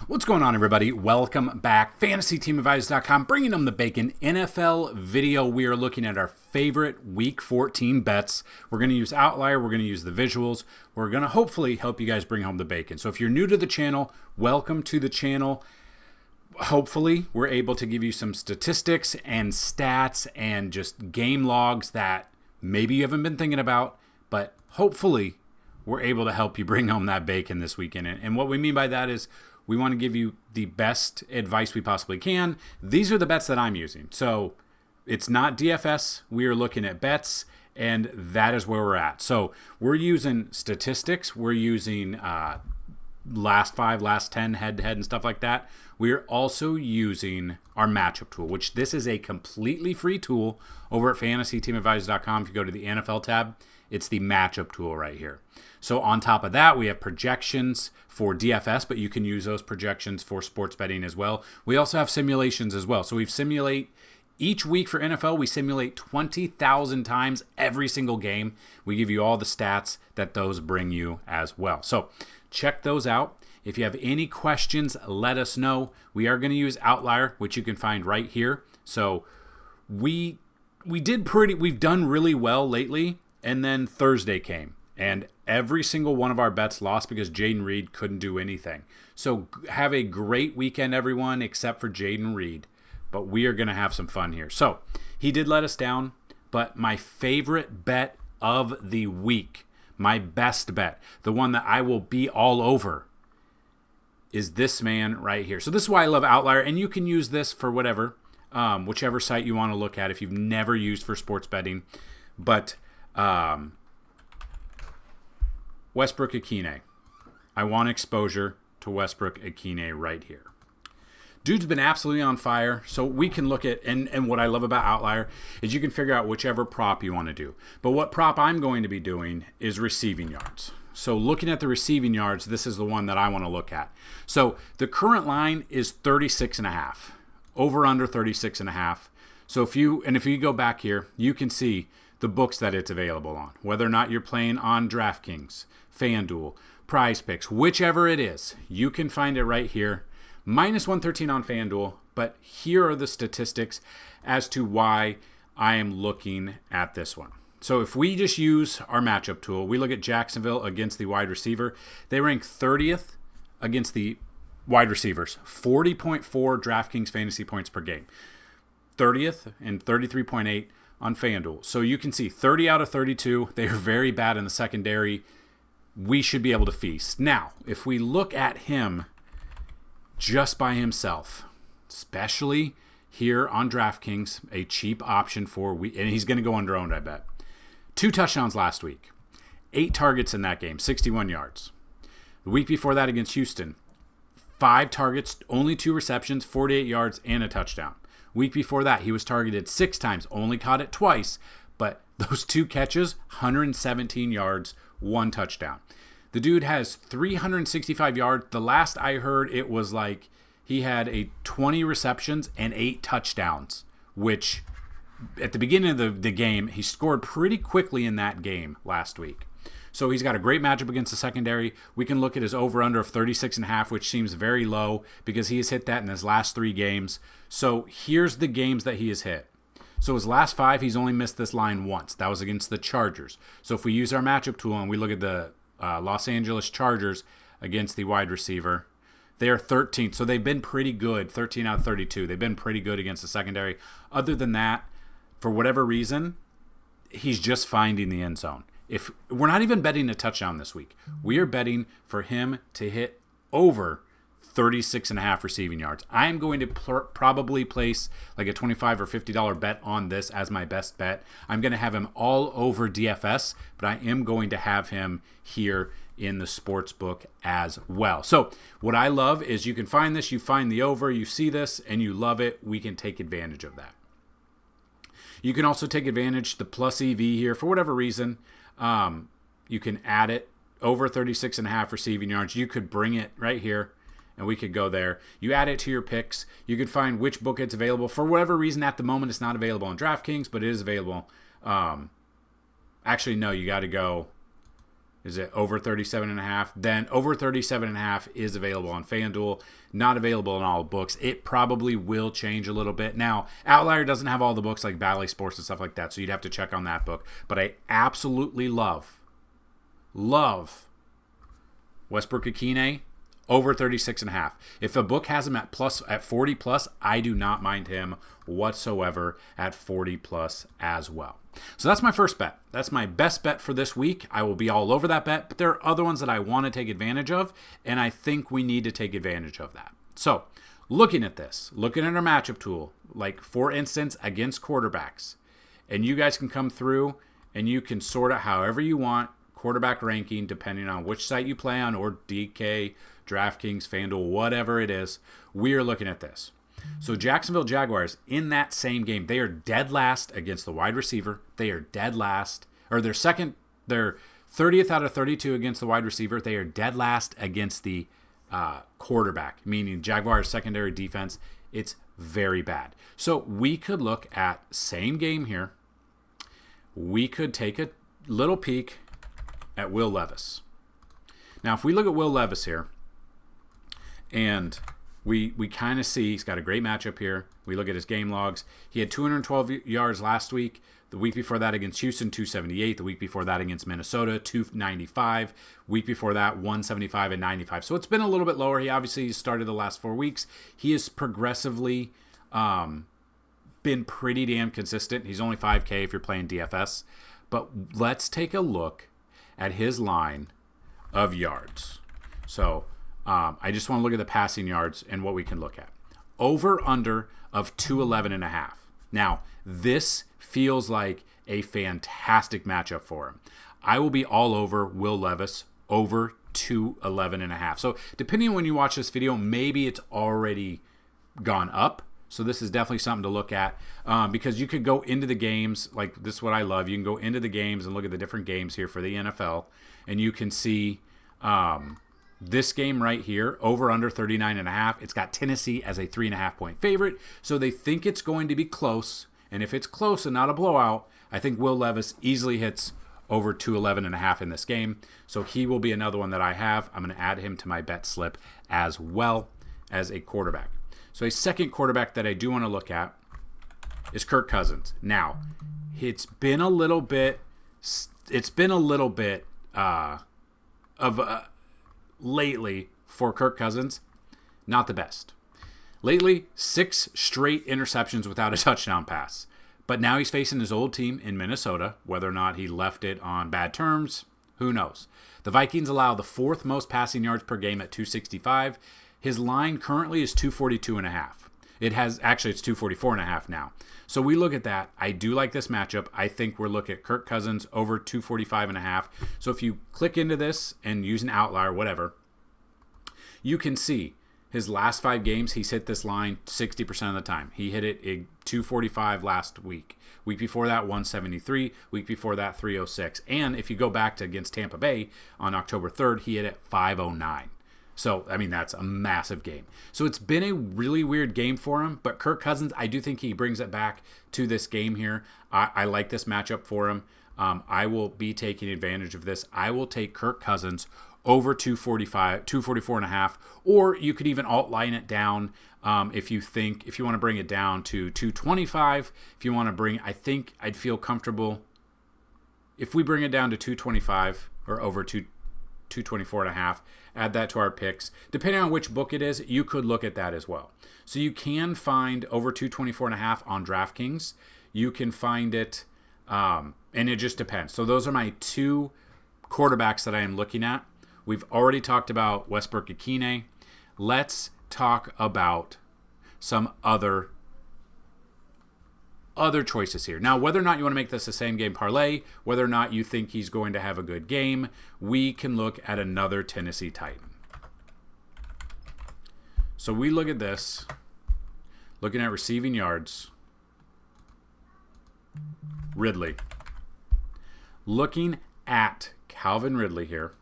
What's going on, everybody? Welcome back. FantasyTeamAdvisors.com, bringing them the bacon. NFL video. We are looking at our favorite Week 14 bets. We're going to use Outlier. We're going to use the visuals. We're going to hopefully help you guys bring home the bacon. So if you're new to the channel, welcome to the channel. Hopefully, we're able to give you some statistics and stats and just game logs that maybe you haven't been thinking about, but hopefully we're able to help you bring home that bacon this weekend. And what we mean by that is we want to give you the best advice we possibly can. These are the bets that I'm using. So it's not DFS. We are looking at bets, and that is where we're at. So we're using statistics. We're using last 5, last 10 head-to-head and stuff like that. We're also using our matchup tool, which this is a completely free tool over at FantasyTeamAdvisors.com. If you go to the NFL tab, it's the matchup tool right here. So on top of that, we have projections for DFS, but you can use those projections for sports betting as well. We also have simulations as well. So we simulate each week for NFL, we simulate 20,000 times every single game. We give you all the stats that those bring you as well. So check those out. If you have any questions, let us know. We are going to use Outlier, which you can find right here. So we've done really well lately, and then Thursday came. And every single one of our bets lost because Jaden Reed couldn't do anything. So have a great weekend, everyone, except for Jaden Reed. But we are going to have some fun here. So he did let us down, but my favorite bet of the week, my best bet, the one that I will be all over, is this man right here. So this is why I love Outlier, and you can use this for whatever, whichever site you want to look at if you've never used for sports betting. But Westbrook Akine. I want exposure to Westbrook Akine right here. Dude's been absolutely on fire, so we can look at, and what I love about Outlier is you can figure out whichever prop you want to do. But what prop I'm going to be doing is receiving yards. So looking at the receiving yards, this is the one that I want to look at. So the current line is 36.5, over under 36.5. So if you go back here, you can see the books that it's available on, whether or not you're playing on DraftKings, FanDuel, Prize Picks, whichever it is, you can find it right here. Minus 113 on FanDuel, but here are the statistics as to why I am looking at this one. So if we just use our matchup tool, we look at Jacksonville against the wide receiver. They rank 30th against the wide receivers, 40.4 DraftKings fantasy points per game, 30th and 33.8 on FanDuel. So you can see 30 out of 32. They are very bad in the secondary. We should be able to feast. Now, if we look at him just by himself, especially here on DraftKings, a cheap option and he's going to go under-owned, I bet. 2 touchdowns last week, 8 targets in that game, 61 yards. The week before that against Houston, 5 targets, only 2 receptions, 48 yards, and a touchdown. Week before that, he was targeted 6 times, only caught it twice, but those 2 catches, 117 yards, 1 touchdown. The dude has 365 yards. The last I heard, it was like he had 20 receptions and 8 touchdowns, which at the beginning of the game, he scored pretty quickly in that game last week. So he's got a great matchup against the secondary. We can look at his over-under of 36.5, which seems very low because he has hit that in his last 3 games. So here's the games that he has hit. So his last 5, he's only missed this line once. That was against the Chargers. So if we use our matchup tool and we look at the Los Angeles Chargers against the wide receiver, they are 13th. So they've been pretty good, 13 out of 32. They've been pretty good against the secondary. Other than that, for whatever reason, he's just finding the end zone. If we're not even betting a touchdown this week, we are betting for him to hit over 36.5 receiving yards. I am going to probably place like a $25 or $50 bet on this as my best bet. I'm going to have him all over DFS, but I am going to have him here in the sports book as well. So what I love is you can find this, you find the over, you see this, and you love it. We can take advantage of that. You can also take advantage the plus EV here for whatever reason. You can add it over 36.5 receiving yards. You could bring it right here, and we could go there. You add it to your picks. You could find which book it's available. For whatever reason, at the moment, it's not available on DraftKings, but it is available. Actually, no, you got to go Is it over 37.5? Then over 37.5 is available on FanDuel, not available in all books. It probably will change a little bit. Now, Outlier doesn't have all the books like FTAsports and stuff like that, so you'd have to check on that book. But I absolutely love Westbrook-Ikhine over 36.5. If a book has him at 40 plus, I do not mind him whatsoever at 40 plus as well. So that's my first bet. That's my best bet for this week. I will be all over that bet, but there are other ones that I want to take advantage of, and I think we need to take advantage of that. So looking at this, looking at our matchup tool, like for instance, against quarterbacks, and you guys can come through and you can sort it however you want, quarterback ranking, depending on which site you play on, or DK, DraftKings, FanDuel, whatever it is, we are looking at this. So Jacksonville Jaguars, in that same game, they are dead last against the wide receiver. They are dead last, or they're 30th out of 32 against the wide receiver. They are dead last against the quarterback, meaning Jaguars secondary defense. It's very bad. So we could look at same game here. We could take a little peek at Will Levis. Now, if we look at Will Levis here, and we kind of see he's got a great matchup here. We look at his game logs. He had 212 yards last week. The week before that against Houston, 278. The week before that against Minnesota, 295. Week before that, 175 and 95. So it's been a little bit lower. He obviously started the last 4 weeks. He has progressively been pretty damn consistent. He's only 5K if you're playing DFS. But let's take a look at his line of yards. So I just want to look at the passing yards and what we can look at. Over under of 211.5. Now, this feels like a fantastic matchup for him. I will be all over Will Levis over 211.5. So depending on when you watch this video, maybe it's already gone up. So this is definitely something to look at because you could go into the games. Like, this is what I love. You can go into the games and look at the different games here for the NFL, and you can see this game right here, over under 39.5. It's got Tennessee as a 3.5 point favorite. So they think it's going to be close. And if it's close and not a blowout, I think Will Levis easily hits over 211.5 in this game. So he will be another one that I have. I'm going to add him to my bet slip as well as a quarterback. So a second quarterback that I do want to look at is Kirk Cousins. Now, it's been a little bit lately for Kirk Cousins, not the best. Lately, 6 straight interceptions without a touchdown pass. But now he's facing his old team in Minnesota. Whether or not he left it on bad terms, who knows? The Vikings allow the 4th most passing yards per game at 265. His line currently is 242.5. It's 244.5 now. So we look at that. I do like this matchup. I think we're looking at Kirk Cousins over 245.5. So if you click into this and use an outlier, whatever, you can see his last 5 games, he's hit this line 60% of the time. He hit it at 245 last week. Week before that, 173. Week before that, 306. And if you go back to against Tampa Bay on October 3rd, he hit it 509. So, I mean, that's a massive game. So it's been a really weird game for him, but Kirk Cousins, I do think he brings it back to this game here. I like this matchup for him. I will be taking advantage of this. I will take Kirk Cousins over 244.5, or you could even alt-line it down if you want to bring it down to 225. If you want to bring, I think I'd feel comfortable if we bring it down to 225 or over 224.5. Add that to our picks. Depending on which book it is, you could look at that as well. So you can find over 224.5 on DraftKings. You can find it, and it just depends. So those are my 2 quarterbacks that I am looking at. We've already talked about Westbrook-Ikhine. Let's talk about some other choices here. Now, whether or not you want to make this a same game parlay, whether or not you think he's going to have a good game, we can look at another Tennessee Titan. So we look at this, looking at receiving yards. Ridley. Looking at Calvin Ridley here.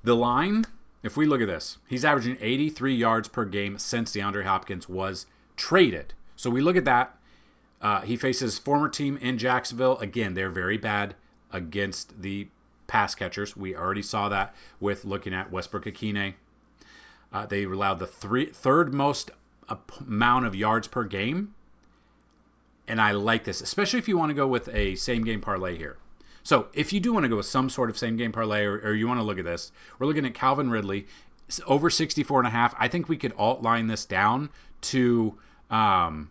The line, if we look at this, he's averaging 83 yards per game since DeAndre Hopkins was traded. So we look at that. He faces former team in Jacksonville. Again, they're very bad against the pass catchers. We already saw that with looking at Westbrook-Akine. They allowed the third most amount of yards per game. And I like this, especially if you want to go with a same-game parlay here. So if you do want to go with some sort of same-game parlay, or you want to look at this, we're looking at Calvin Ridley, over 64.5. I think we could alt line this down to over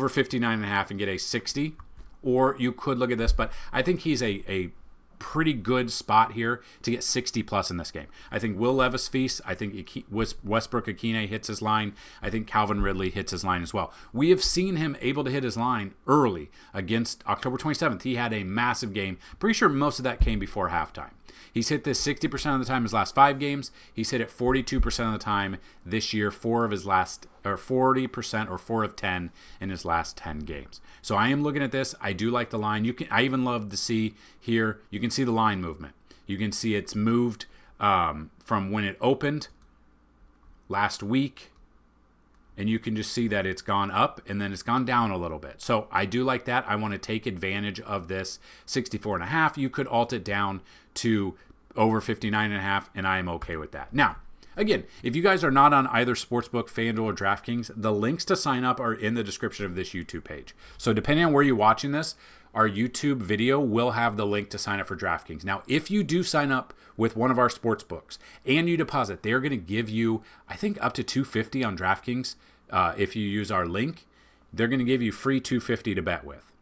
59.5 and get a 60. Or you could look at this, but I think he's a pretty good spot here to get 60 plus in this game. I think Will Levis feasts. I think Westbrook-Akine hits his line. I think Calvin Ridley hits his line as well. We have seen him able to hit his line early against October 27th. He had a massive game. Pretty sure most of that came before halftime. He's hit this 60% of the time his last 5 games. He's hit it 42% of the time this year, 40% or 4 of 10 in his last 10 games. So I am looking at this. I do like the line. I even love to see here, you can see the line movement. You can see it's moved from when it opened last week, and you can just see that it's gone up and then it's gone down a little bit. So I do like that. I want to take advantage of this 64.5. You could alt it down to over 59.5, and I am okay with that. Now, again, if you guys are not on either Sportsbook, FanDuel, or DraftKings, the links to sign up are in the description of this YouTube page. So depending on where you're watching this, our YouTube video will have the link to sign up for DraftKings. Now, if you do sign up with one of our sports books and you deposit, they're going to give you, I think, up to $250 on DraftKings. If you use our link, they're going to give you free $250 to bet with.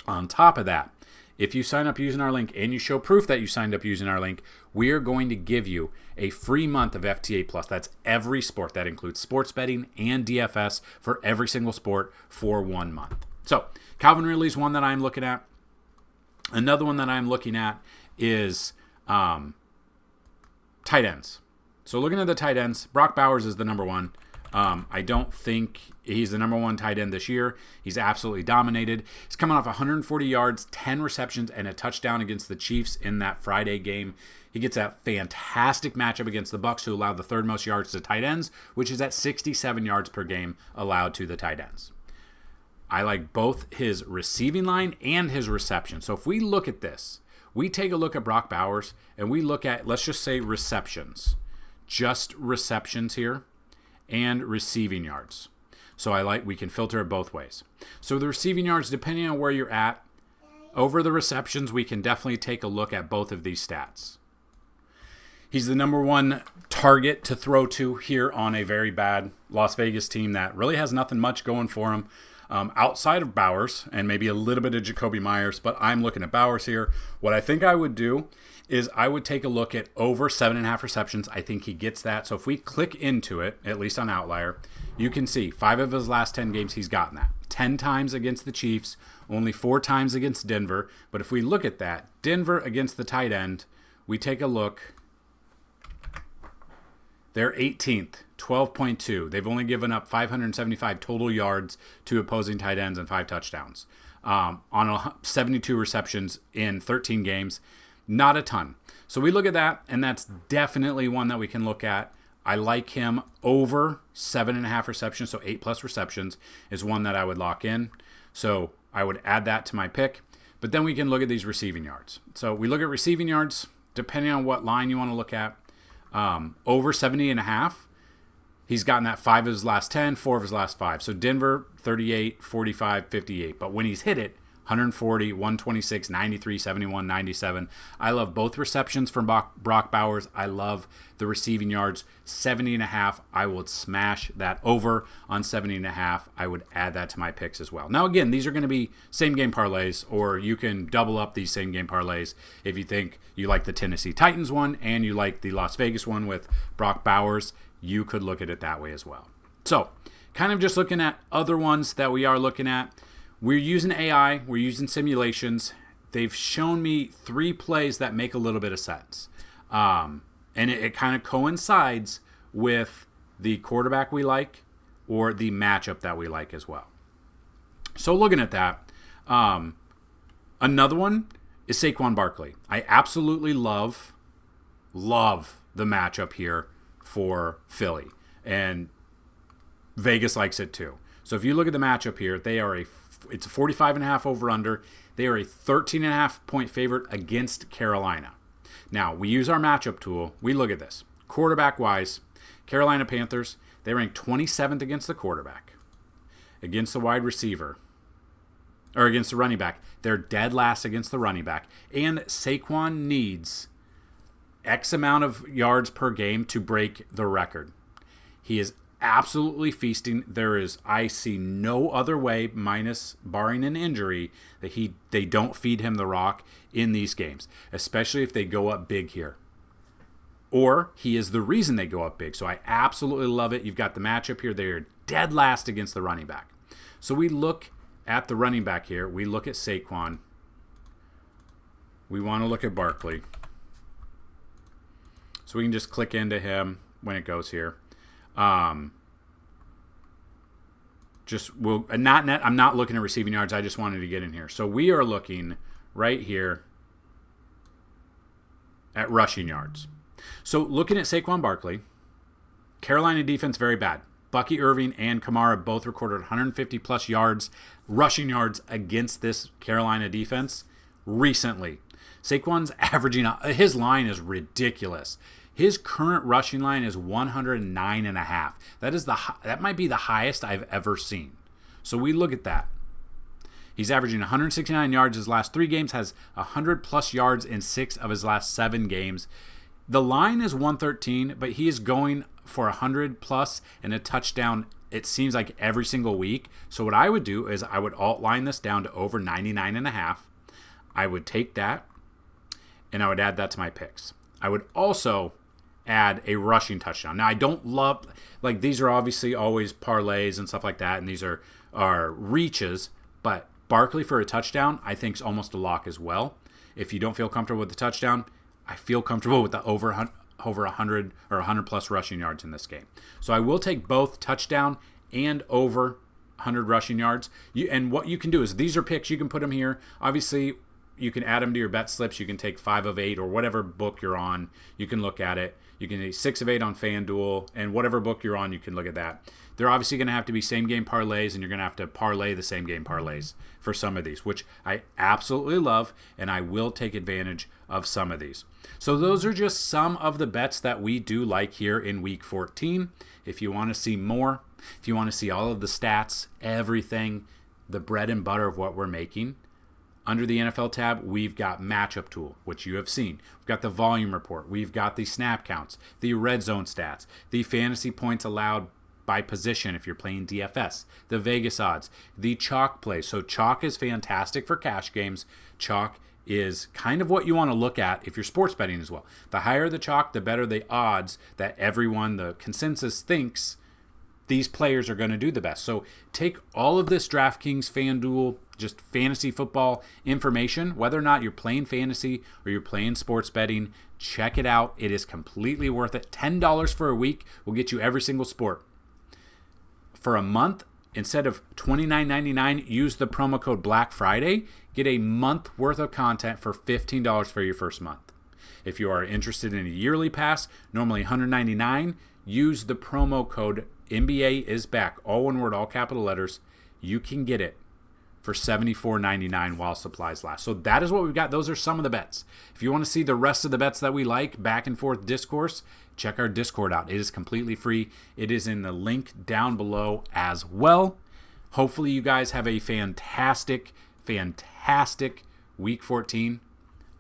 On top of that, if you sign up using our link and you show proof that you signed up using our link, we are going to give you a free month of FTA Plus. That's every sport. That includes sports betting and DFS for every single sport for 1 month. So Calvin Ridley is one that I'm looking at. Another one that I'm looking at is tight ends. So looking at the tight ends, Brock Bowers is the number one. I don't think he's the number one tight end this year. He's absolutely dominated. He's coming off 140 yards, 10 receptions, and a touchdown against the Chiefs in that Friday game. He gets a fantastic matchup against the Bucs, who allowed the third most yards to tight ends, which is at 67 yards per game allowed to the tight ends. I like both his receiving line and his reception. So if we look at this, we take a look at Brock Bowers, and we look at, let's just say receptions. Just receptions here. And receiving yards. So we can filter it both ways. So the receiving yards, depending on where you're at, over the receptions, we can definitely take a look at both of these stats. He's the number one target to throw to here on a very bad Las Vegas team that really has nothing much going for him outside of Bowers and maybe a little bit of Jacoby Myers, but I'm looking at Bowers here. What I think I would do is I would take a look at over 7.5 receptions. I think he gets that. So if we click into it, at least on Outlier, you can see 5 of his last 10 games he's gotten that. 10 times against the Chiefs, only 4 times against Denver. But if we look at that, Denver against the tight end, we take a look. They're 18th, 12.2. They've only given up 575 total yards to opposing tight ends and 5 touchdowns. On 72 receptions in 13 games. Not a ton. So we look at that, and that's definitely one that we can look at. I like him over 7.5 receptions, so 8+ receptions is one that I would lock in. So I would add that to my pick. But then we can look at these receiving yards. So we look at receiving yards, depending on what line you want to look at. Over 70.5. He's gotten that 5 of his last 10, 4 of his last 5. So Denver, 38, 45, 58. But when he's hit it, 140, 126, 93, 71, 97. I love both receptions from Brock Bowers. I love the receiving yards. 70.5. I would smash that over on 70.5. I would add that to my picks as well. Now, again, these are going to be same-game parlays, or you can double up these same-game parlays if you think you like the Tennessee Titans one and you like the Las Vegas one with Brock Bowers. You could look at it that way as well. So, kind of just looking at other ones that we are looking at. We're using AI. We're using simulations. They've shown me 3 plays that make a little bit of sense. And it kind of coincides with the quarterback we like or the matchup that we like as well. So looking at that, another one is Saquon Barkley. I absolutely love the matchup here for Philly. And Vegas likes it too. So if you look at the matchup here, it's a 45.5 over under. They are a 13.5-point favorite against Carolina. Now, we use our matchup tool. We look at this. Quarterback-wise, Carolina Panthers, they rank 27th against the quarterback. Against the wide receiver, or against the running back, they're dead last against the running back. And Saquon needs X amount of yards per game to break the record. He is absolutely feasting. I see no other way, barring an injury, that they don't feed him the rock in these games, especially if they go up big here. Or he is the reason they go up big. So I absolutely love it. You've got the matchup here. They're dead last against the running back. So we look at the running back here. We look at Saquon. We want to look at Barkley. So we can just click into him when it goes here. I'm not looking at receiving yards. I just wanted to get in here. So we are looking right here at rushing yards. So looking at Saquon Barkley, Carolina defense very bad. Bucky Irving and Kamara both recorded 150-plus yards, rushing yards against this Carolina defense recently. Saquon's averaging, his line is ridiculous. His current rushing line is 109.5. That might be the highest I've ever seen. So we look at that. He's averaging 169 yards his last 3 games, has 100-plus yards in 6 of his last 7 games. The line is 113, but he is going for 100-plus and a touchdown, it seems like, every single week. So what I would do is I would alt line this down to over 99.5. I would take that, and I would add that to my picks. I would also add a rushing touchdown. Now, I don't love, these are obviously always parlays and stuff like that, and these are reaches, but Barkley for a touchdown, I think, is almost a lock as well. If you don't feel comfortable with the touchdown, I feel comfortable with the over 100 or 100-plus rushing yards in this game. So I will take both touchdown and over 100 rushing yards. And what you can do is, these are picks. You can put them here. Obviously, you can add them to your bet slips. You can take 5 of 8 or whatever book you're on. You can look at it. You can take 6 of 8 on FanDuel, and whatever book you're on, you can look at that. They're obviously going to have to be same-game parlays, and you're going to have to parlay the same-game parlays for some of these, which I absolutely love, and I will take advantage of some of these. So those are just some of the bets that we do like here in Week 14. If you want to see more, if you want to see all of the stats, everything, the bread and butter of what we're making, under the NFL tab, we've got Matchup Tool, which you have seen. We've got the Volume Report. We've got the Snap Counts, the Red Zone Stats, the Fantasy Points Allowed by position if you're playing DFS, the Vegas Odds, the Chalk Plays. So Chalk is fantastic for cash games. Chalk is kind of what you want to look at if you're sports betting as well. The higher the chalk, the better the odds that everyone, the consensus, thinks these players are going to do the best. So take all of this DraftKings, FanDuel, just fantasy football information, whether or not you're playing fantasy or you're playing sports betting, check it out. It is completely worth it. $10 for a week will get you every single sport. For a month, instead of $29.99, use the promo code Black Friday. Get a month worth of content for $15 for your first month. If you are interested in a yearly pass, normally $199, use the promo code NBA is back, all one word, all capital letters. You can get it for $74.99 while supplies last. So that is what we've got. Those are some of the bets. If you want to see the rest of the bets that we like, back and forth discourse, check our Discord out. It is completely free. It is in the link down below as well. Hopefully you guys have a fantastic Week 14.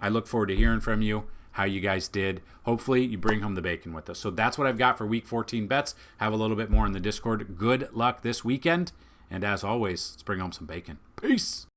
I look forward to hearing from you, how you guys did. Hopefully you bring home the bacon with us. So that's what I've got for Week 14 bets. Have a little bit more in the Discord. Good luck this weekend. And as always, let's bring home some bacon. Peace.